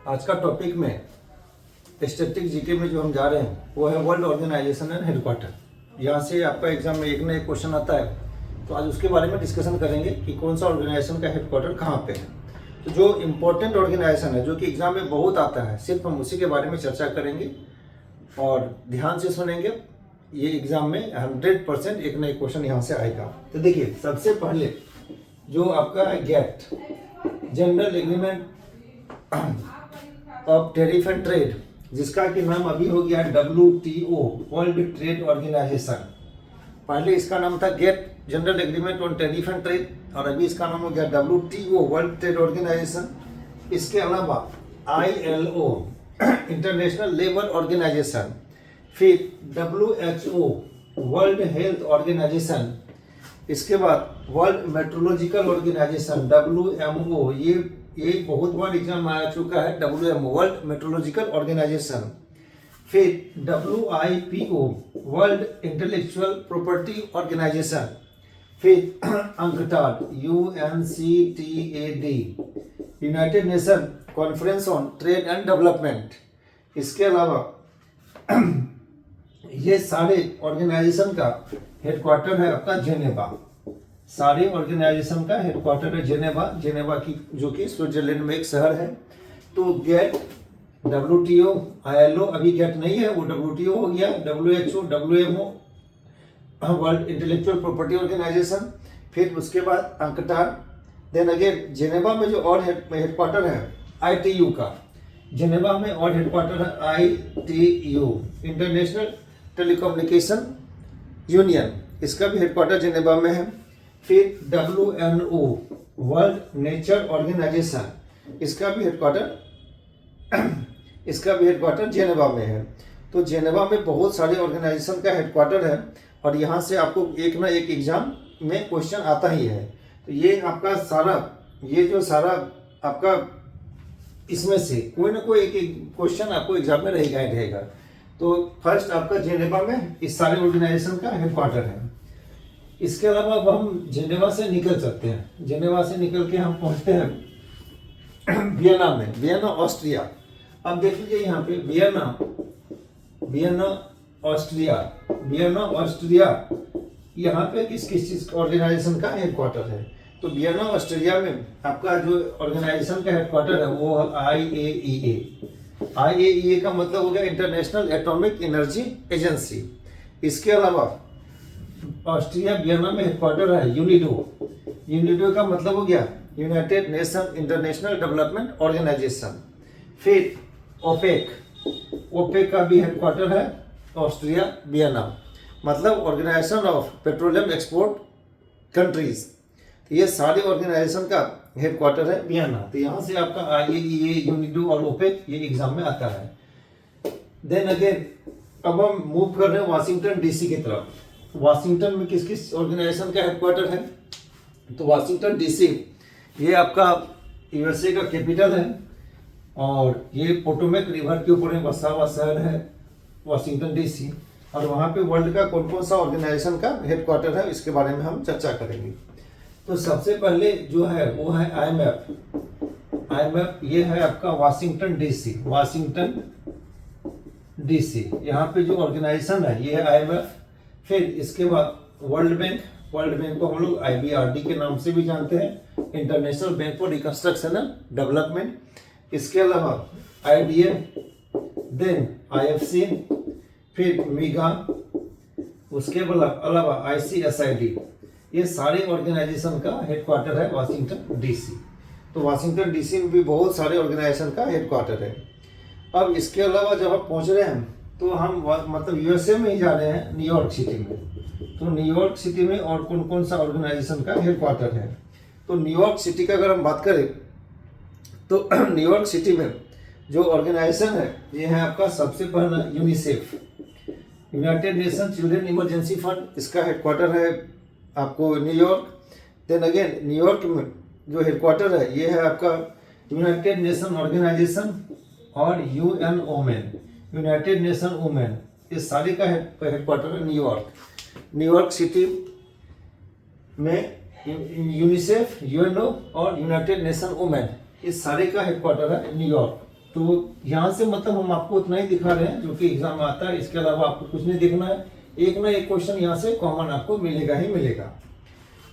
आज का टॉपिक में स्टैटिक जीके में जो हम जा रहे हैं वो है वर्ल्ड ऑर्गेनाइजेशन एंड हेडक्वार्टर। यहाँ से आपका एग्जाम में एक ना एक क्वेश्चन आता है, तो आज उसके बारे में डिस्कशन करेंगे कि कौन सा ऑर्गेनाइजेशन का हेडक्वार्टर कहाँ पे है। तो जो इम्पोर्टेंट ऑर्गेनाइजेशन है जो कि एग्जाम में बहुत आता है, सिर्फ हम उसी के बारे में चर्चा करेंगे और ध्यान से सुनेंगे। ये एग्जाम में 100% एक ना एक क्वेश्चन यहाँ से आएगा। तो देखिए, सबसे पहले जो आपका है GATT, general agreement of tariff and trade, जिसका कि नाम अभी हो गया WTO, वर्ल्ड ट्रेड ऑर्गेनाइजेशन। पहले इसका नाम था GATT, general agreement on tariff and trade, और अभी इसका नाम हो गया WTO, वर्ल्ड ट्रेड ऑर्गेनाइजेशन। इसके अलावा ILO, इंटरनेशनल लेबर ऑर्गेनाइजेशन, फिर WHO, वर्ल्ड हेल्थ ऑर्गेनाइजेशन। इसके बाद वर्ल्ड मेट्रोलॉजिकल ऑर्गेनाइजेशन WMO, ये बहुत बार एग्जाम आ चुका है, WMO, वर्ल्ड मेट्रोलॉजिकल ऑर्गेनाइजेशन। फिर WIPO, world intellectual property organisation. फिर UNCTAD, UNCTAD, United nation conference on trade and development. इसके अलावा ये सारे ऑर्गेनाइजेशन का हेडक्वार्टर है आपका जेनेवा। सारे ऑर्गेनाइजेशन का हेडक्वार्टर है जेनेवा, जेनेवा की जो कि स्विट्जरलैंड में एक शहर है। तो गेट, WTO, ILO अभी गेट नहीं है, वो WTO हो गया, WHO, WMO, world intellectual property organisation. फिर उसके बाद अंकटाड, देन अगेन जेनेवा में जो और हेडक्वार्टर है ITU का, जेनेवा में और हेडक्वार्टर है ITU, इंटरनेशनल टेलीकम्युनिकेशन यूनियन, इसका भी हेडक्वार्टर जेनेवा में है। फिर WNO, वर्ल्ड नेचर ऑर्गेनाइजेशन, इसका भी हेडक्वार्टर जेनेवा में है। तो जेनेवा में बहुत सारे ऑर्गेनाइजेशन का हेडक्वार्टर है और यहाँ से आपको एक ना एक एग्जाम में क्वेश्चन आता ही है। तो ये आपका सारा, ये जो सारा आपका इसमें से कोई ना कोई एक क्वेश्चन आपको एग्जाम में रहेगा ही रहेगा। तो फर्स्ट आपका जेनेवा में इस सारे ऑर्गेनाइजेशन का हेडक्वार्टर है। इसके अलावा अब हम जेनेवा से निकल सकते हैं। जेनेवा से निकल के हम पहुंचते हैं वियना में, वियना ऑस्ट्रिया। अब देख लीजिए यहाँ पे वियना ऑस्ट्रिया, यहाँ पे किस चीज ऑर्गेनाइजेशन का हेडक्वार्टर है। तो वियना ऑस्ट्रिया में आपका जो ऑर्गेनाइजेशन का हेडक्वार्टर है वो IAEA। IAEA का मतलब हो गया इंटरनेशनल एटॉमिक एनर्जी एजेंसी। इसके अलावा ऑस्ट्रिया वियना में हेडक्वार्टर है यूनिडो का मतलब हो गया united nation international development organisation. फिर ओपेक का भी हेडक्वार्टर है ऑस्ट्रिया वियना, मतलब organisation of petroleum export countries. ये सारे ऑर्गेनाइजेशन का हेडक्वार्टर है वियना। तो यहाँ से आपका IAEA, यूनिडो और ओपेक ये एग्जाम में आता है। देन अगेन अब हम मूव कर रहे हैं वाशिंगटन DC की तरफ। वाशिंगटन में किस किस ऑर्गेनाइजेशन का हेडक्वार्टर है। तो वाशिंगटन DC ये आपका USA का कैपिटल है और ये पोटोमेक रिवर के ऊपर में बसा हुआ शहर है वाशिंगटन DC। और वहाँ पे वर्ल्ड का कौन कौन सा ऑर्गेनाइजेशन का हेडक्वार्टर है इसके बारे में हम चर्चा करेंगे। तो सबसे पहले जो है वो है IMF, ये है आपका वाशिंगटन DC। यहाँ पे जो ऑर्गेनाइजेशन है ये है IMF। फिर इसके बाद वर्ल्ड बैंक को हम लोग IBRD के नाम से भी जानते हैं, international bank for reconstruction and development. इसके अलावा IDM, देन IFC, फिर MIGA, उसके अलावा ICSID, ये सारे ऑर्गेनाइजेशन का हेडक्वार्टर है वाशिंगटन DC। तो वाशिंगटन DC में भी बहुत सारे ऑर्गेनाइजेशन का हेडक्वार्टर है। अब इसके अलावा जब आप पहुंच रहे हैं तो हम मतलब USA में ही जा रहे हैं, न्यूयॉर्क सिटी में। तो न्यूयॉर्क सिटी में और कौन कौन सा ऑर्गेनाइजेशन का हेडक्वार्टर है। तो न्यूयॉर्क सिटी का अगर हम बात करें तो न्यूयॉर्क सिटी में जो ऑर्गेनाइजेशन है ये है आपका सबसे पहला UNICEF, United nation children emergency fund, इसका हेडक्वार्टर है आपको न्यूयॉर्क। देन अगेन न्यूयॉर्क में जो हेडक्वार्टर है ये है आपका यूनाइटेड नेशन ऑर्गेनाइजेशन और UN women, United nation women, इस सारे का हेडक्वार्टर है न्यूयॉर्क सिटी में। यूनिसेफ, UNO और यूनाइटेड नेशन वुमेन, इस सारे का हेडक्वार्टर है न्यूयॉर्क। तो यहाँ से मतलब हम आपको उतना ही दिखा रहे हैं जो कि एग्जाम में आता है, इसके अलावा आपको कुछ नहीं दिखना है। एक ना एक क्वेश्चन यहाँ से कॉमन आपको मिलेगा ही मिलेगा।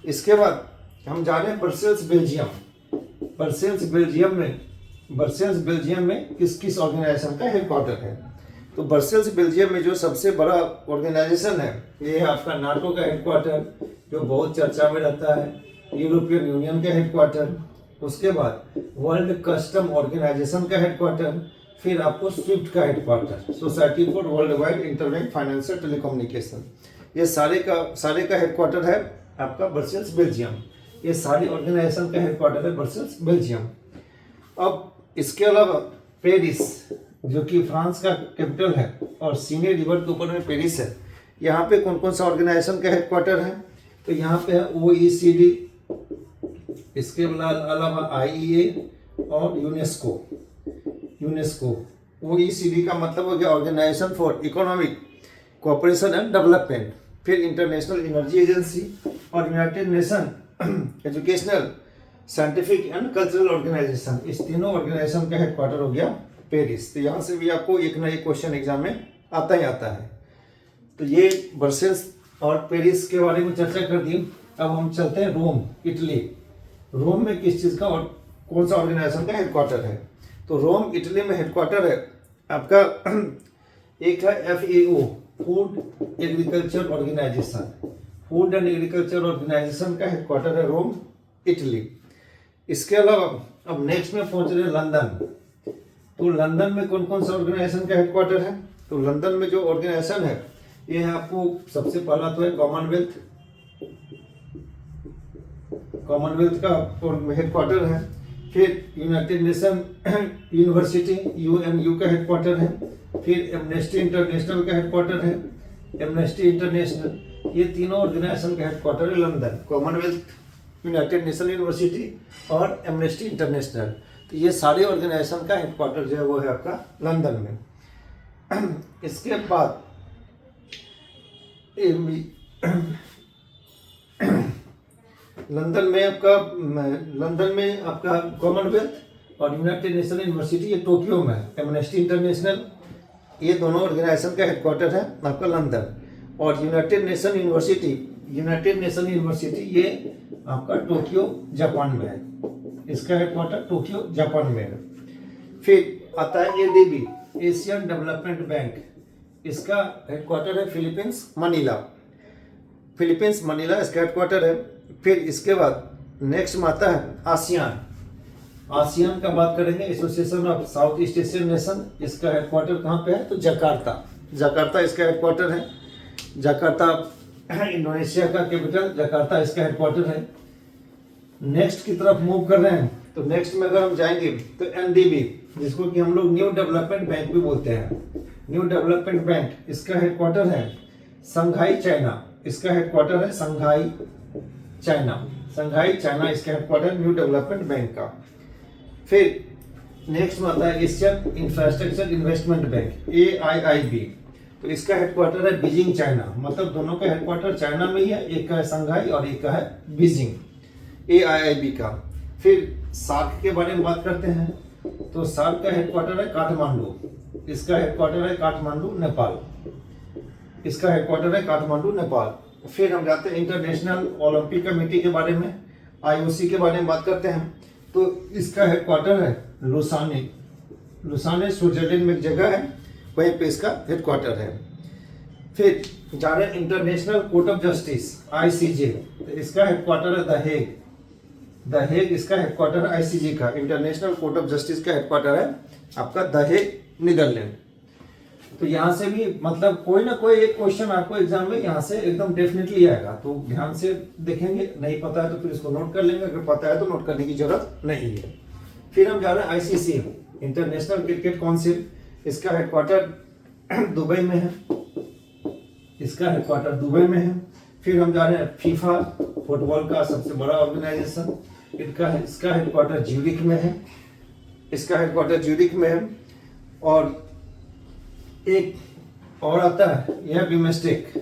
इसके बाद हम जा रहे हैं ब्रसेल्स बेल्जियम। ब्रसेल्स बेल्जियम में किस किस ऑर्गेनाइजेशन का हेडक्वार्टर है? तो ब्रसेल्स बेल्जियम में जो सबसे बड़ा ऑर्गेनाइजेशन है ये है आपका नाटो का हेडक्वार्टर, जो बहुत चर्चा में रहता है, यूरोपियन यूनियन का हेडक्वार्टर, उसके बाद वर्ल्ड कस्टम ऑर्गेनाइजेशन का हेडक्वार्टर, फिर आपको स्विफ्ट का headquarter, society for world wide interbank financial telecommunication, ये सारे का हेडक्वार्टर है आपका ब्रसेल्स बेल्जियम। ये सारी ऑर्गेनाइजेशन का हेडक्वार्टर है ब्रसेल्स बेल्जियम। अब इसके अलावा पेरिस, जो कि फ्रांस का कैपिटल है और सीने रिवर के ऊपर में पेरिस है, यहाँ पे कौन कौन सा ऑर्गेनाइजेशन का हेडक्वार्टर है? तो यहाँ पे है OECD, इसके अलावा IEA और यूनेस्को। OECD का मतलब हो गया organisation for economic cooperation and development, फिर इंटरनेशनल एनर्जी एजेंसी और united nation educational scientific and cultural organisation, इस तीनों ऑर्गेनाइजेशन का हेडक्वार्टर हो गया पेरिस। तो यहाँ से भी आपको एक ना एक क्वेश्चन एग्जाम में आता ही आता है। तो ये ब्रसेल्स और पेरिस के बारे में चर्चा कर दी। अब हम चलते हैं रोम, इटली। रोम में किस चीज़ का और कौन सा ऑर्गेनाइजेशन का हेडक्वार्टर है? तो रोम इटली में हेडक्वार्टर है आपका एक है FAO, food agriculture organisation. Food and agriculture organisation का हेडक्वार्टर है रोम, इटली। इसके अलावा अब नेक्स्ट में पहुंच रहे हैं लंदन। तो लंदन में कौन कौन सा ऑर्गेनाइजेशन का हेडक्वार्टर है? तो लंदन में जो ऑर्गेनाइजेशन है ये है आपको सबसे पहला तो है कॉमनवेल्थ का हेडक्वार्टर है, फिर यूनाइटेड नेशन यूनिवर्सिटी UNU का हेडक्वार्टर है, फिर एमनेस्टी इंटरनेशनल का हेडक्वार्टर है, एमनेस्टी इंटरनेशनल। ये तीनों ऑर्गेनाइजेशन का हेडक्वार्टर है London, Commonwealth, United nation university और एमनेस्टी इंटरनेशनल। तो ये सारे ऑर्गेनाइजेशन का हेडक्वार्टर जो है वो है आपका लंदन में। इसके बाद लंदन में आपका कॉमनवेल्थ और यूनाइटेड नेशन यूनिवर्सिटी ये टोक्यो में है। एमनेस्टी इंटरनेशनल ये दोनों ऑर्गेनाइजेशन का हेडक्वार्टर है आपका लंदन, और यूनाइटेड नेशन यूनिवर्सिटी ये आपका टोक्यो जापान में है, इसका हेडक्वार्टर टोक्यो जापान में है। फिर आता है ADB, एशियन डेवलपमेंट बैंक, इसका हेडक्वार्टर है फिलीपींस मनीला इसका हेडक्वार्टर है। फिर इसके बाद नेक्स्ट में आता है आसियान का बात करेंगे, association of south east Asian nation, इसका हेडक्वार्टर कहाँ पे है? तो जकार्ता इसका हेडक्वार्टर है। जकार्ता इंडोनेशिया का कैपिटल जकार्ता इसका हेडक्वार्टर है। नेक्स्ट की तरफ मूव कर रहे हैं, तो नेक्स्ट में अगर हम जाएंगे तो NDB, जिसको कि हम लोग न्यू डेवलपमेंट बैंक भी बोलते हैं, न्यू डेवलपमेंट बैंक, इसका हेडक्वार्टर है संघाई चाइना, इसका हेडक्वार्टर है संघाई चाइना इसका हेडक्वार्टर न्यू डेवलपमेंट बैंक का। फिर नेक्स्ट में आता है Asian infrastructure investment bank AIIB, तो इसका हेडक्वार्टर है बीजिंग चाइना, मतलब दोनों का हेडक्वार्टर चाइना में ही है, एक का है संघाई और एक का है बीजिंग, AIIB का। फिर सार्क के बारे में बात करते हैं, तो सार्क का हेडक्वार्टर है काठमांडू, इसका हेडक्वार्टर है काठमांडू नेपाल, इसका हेडक्वार्टर है काठमांडू नेपाल। फिर हम जाते हैं इंटरनेशनल ओलंपिक कमेटी के बारे में, IOC के बारे में बात करते हैं, तो इसका हेडक्वार्टर है लुसाने स्विट्जरलैंड में एक जगह है, वहीं पे इसका हेडक्वार्टर है। फिर जा रहे हैं international court of justice ICJ, तो इसका हेडक्वार्टर है द हेग इसका हेडक्वार्टर है ICJ का, इंटरनेशनल कोर्ट ऑफ जस्टिस का हेडक्वार्टर है आपका द हेग, नीदरलैंड। तो यहाँ से भी मतलब कोई ना कोई एक क्वेश्चन आपको एग्जाम में यहाँ से एकदम डेफिनेटली आएगा, तो ध्यान से देखेंगे, नहीं पता है तो फिर इसको नोट कर लेंगे, अगर पता है तो नोट करने की जरूरत नहीं है। फिर हम जा रहे हैं ICC, इंटरनेशनल क्रिकेट काउंसिल, इसका हेडक्वार्टर दुबई में है, इसका हेडक्वार्टर दुबई में है। फिर हम जा रहे हैं FIFA, फुटबॉल का सबसे बड़ा ऑर्गेनाइजेशन, इसका हेडक्वार्टर ज्यूरिख में है, इसका हेडक्वार्टर ज्यूरिख में है। और एक और आता है यह बिमस्टेक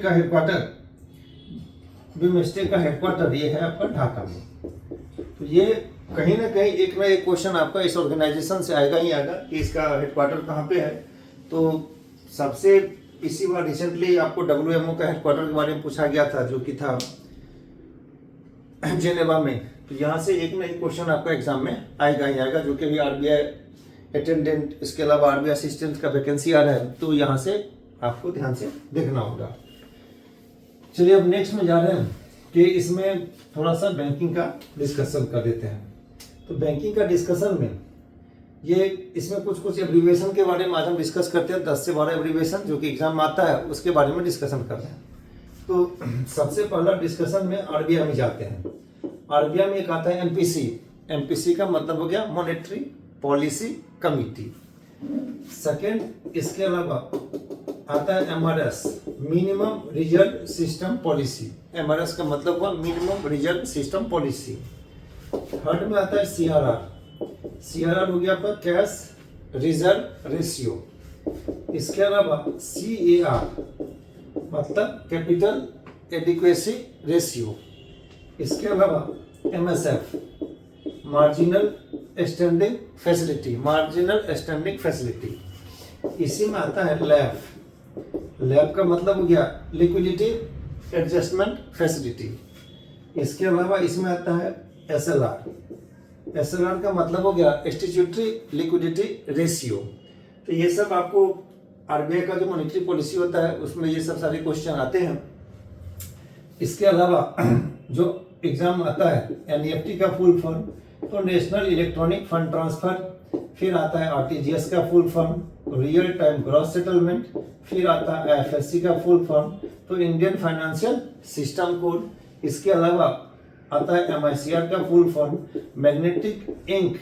का हेडक्वार्टर ये है आपका ढाका में। तो ये कहीं ना कहीं एक ना एक क्वेश्चन आपका इस ऑर्गेनाइजेशन से आएगा ही आएगा कि इसका हेडक्वार्टर कहाँ पे है। तो सबसे इसी बार रिसेंटली आपको WMO का हेडक्वार्टर के बारे में पूछा गया था, जो कि था जेनेवा में। तो यहाँ से एक ना एक क्वेश्चन आपका एग्जाम में आएगा ही आएगा, जो कि अभी RBI अटेंडेंट, इसके अलावा RBI असिस्टेंट का वैकेंसी आ रहा है, तो यहाँ से आपको ध्यान से देखना होगा। चलिए अब नेक्स्ट में जा रहे हैं कि इसमें थोड़ा सा बैंकिंग का डिस्कशन कर देते हैं। तो बैंकिंग का डिस्कशन में ये इसमें कुछ एब्रीविएशन के बारे में आज हम डिस्कस करते हैं। 10 से 12 एब्रीविएशन जो कि एग्जाम में आता है, उसके बारे में डिस्कशन करते हैं। तो सबसे पहला डिस्कशन में RBI में जाते हैं। RBI में एक आता है MPC। MPC का मतलब हो गया मॉनेटरी पॉलिसी कमिटी। सेकेंड इसके अलावा आता है MRS, minimum reserve system policy. MRS का मतलब हुआ minimum reserve system policy. Third में आता है CRR हो गया आपका कैश रिजर्व रेशियो। इसके अलावा CAR मतलब कैपिटल एडिक्वेसी रेशियो। इसके अलावा MSF marginal standing facility, marginal standing facility. इसी में आता है लैब का मतलब हो गया लिक्विडिटी एडजस्टमेंट फैसिलिटी। इसके अलावा इसमें आता है SLR का मतलब हो गया स्टैट्यूटरी लिक्विडिटी रेशियो। तो ये सब आपको RBI का जो मॉनेटरी पॉलिसी होता है उसमें ये सब सारे क्वेश्चन आते हैं। इसके अलावा जो एग्जाम आता है NEFT का फुल फॉर्म, तो नेशनल इलेक्ट्रॉनिक फंड ट्रांसफर। फिर आता है RTGS का full form, real time gross settlement. फिर आता है IFSC का फुल फॉर्म, तो इंडियन फाइनेंशियल सिस्टम कोड। इसके अलावा आता है MICR का full form, magnetic ink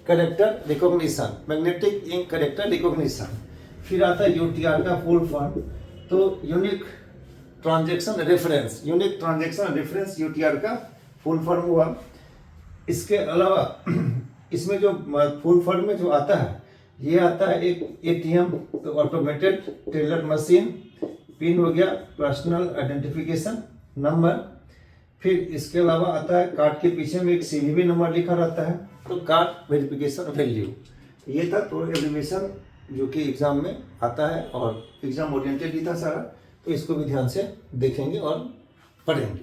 character recognition, magnetic ink character recognition. फिर आता है UTR का फुल फॉर्म, तो unique transaction reference, unique transaction reference UTR का फुल फॉर्म हुआ। इसके अलावा इसमें जो फुल फॉर्म में जो आता है, ये आता है एक ATM, तो ऑटोमेटेड टेलर मशीन। पिन हो गया पर्सनल आइडेंटिफिकेशन नंबर। फिर इसके अलावा आता है कार्ड के पीछे में एक CVV नंबर लिखा रहता है, तो कार्ड वेरिफिकेशन वैल्यू। ये था तो एब्रीविएशन जो कि एग्जाम में आता है और एग्जाम ओरिएंटेड ही था सारा, तो इसको भी ध्यान से देखेंगे और पढ़ेंगे।